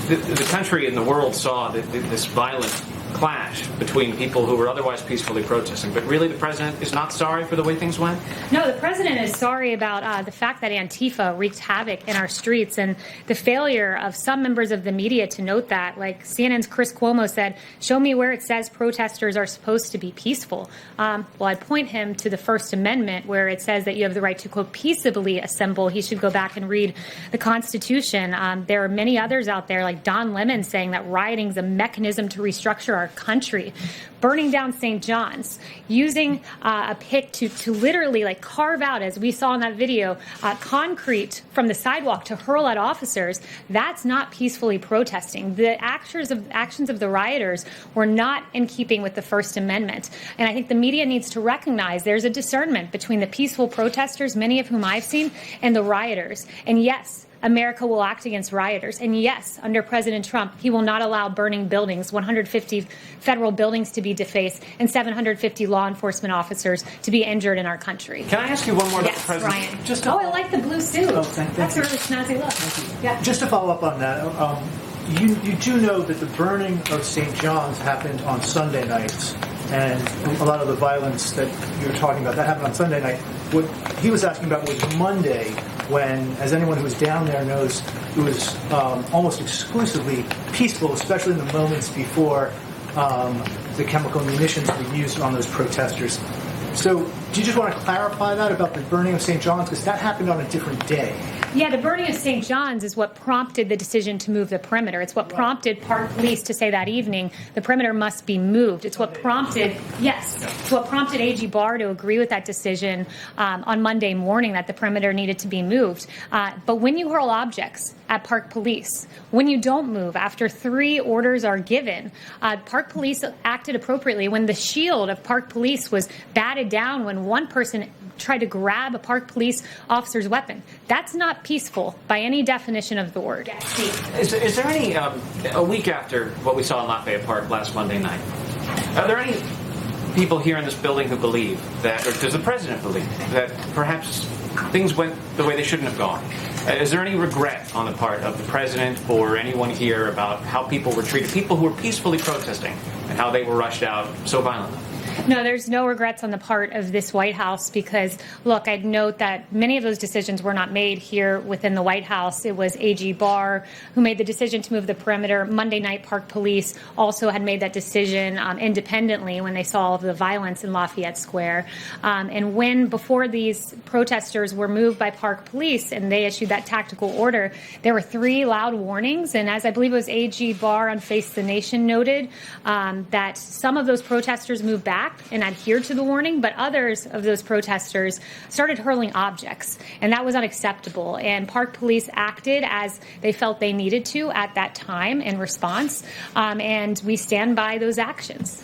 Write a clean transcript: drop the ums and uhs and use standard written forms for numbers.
the country and the world saw this violent clash between people who were otherwise peacefully protesting. But really, the president is not sorry for the way things went? No, the president is sorry about the fact that Antifa wreaked havoc in our streets and the failure of some members of the media to note that. Like CNN's Chris Cuomo said, show me where it says protesters are supposed to be peaceful. Well, I'd point him to the First Amendment where it says that you have the right to, quote, peaceably assemble. He should go back and read the Constitution. There are many others out there, like Don Lemon, saying that rioting is a mechanism to restructure our country. Burning down St. John's, using a pick to literally like carve out, as we saw in that video, concrete from the sidewalk to hurl at officers. That's not peacefully protesting. The actions of the rioters were not in keeping with the First Amendment. And I think the media needs to recognize there's a discernment between the peaceful protesters, many of whom I've seen, and the rioters. And yes, America will act against rioters. And yes, under President Trump, he will not allow burning buildings, 150 federal buildings to be defaced, and 750 law enforcement officers to be injured in our country. Can I ask you one more about the president? Ryan. I like the blue suit. Oh, thank That's you. a really snazzy look. Thank you. Yeah. Just to follow up on that, you do know that the burning of St. John's happened on Sunday nights, and a lot of the violence that you're talking about, that happened on Sunday night. What he was asking about was Monday, when, as anyone who was down there knows, it was almost exclusively peaceful, especially in the moments before the chemical munitions were used on those protesters. So do you just want to clarify that about the burning of St. John's? Because that happened on a different day. Yeah, the burning of St. John's is what prompted the decision to move the perimeter. It's what prompted Park Police to say that evening the perimeter must be moved. It's what prompted, it's what prompted AG Barr to agree with that decision on Monday morning that the perimeter needed to be moved. But when you hurl objects at Park Police, when you don't move after 3 orders are given, Park Police acted appropriately. When the shield of Park Police was batted down, when one person tried to grab a Park Police officer's weapon, that's not peaceful by any definition of the word. Is there any, a week after what we saw in Lafayette Park last Monday night, are there any people here in this building who believe that, or does the president believe that perhaps things went the way they shouldn't have gone? Is there any regret on the part of the president or anyone here about how people were treated, people who were peacefully protesting, and how they were rushed out so violently? No, there's no regrets on the part of this White House because, look, I'd note that many of those decisions were not made here within the White House. It was AG Barr who made the decision to move the perimeter. Monday night, Park Police also had made that decision independently when they saw all of the violence in Lafayette Square. And before these protesters were moved by Park Police and they issued that tactical order, there were 3 loud warnings. And as I believe it was AG Barr on Face the Nation noted, that some of those protesters moved back and adhered to the warning, but others of those protesters started hurling objects, and that was unacceptable. And Park Police acted as they felt they needed to at that time in response, and we stand by those actions.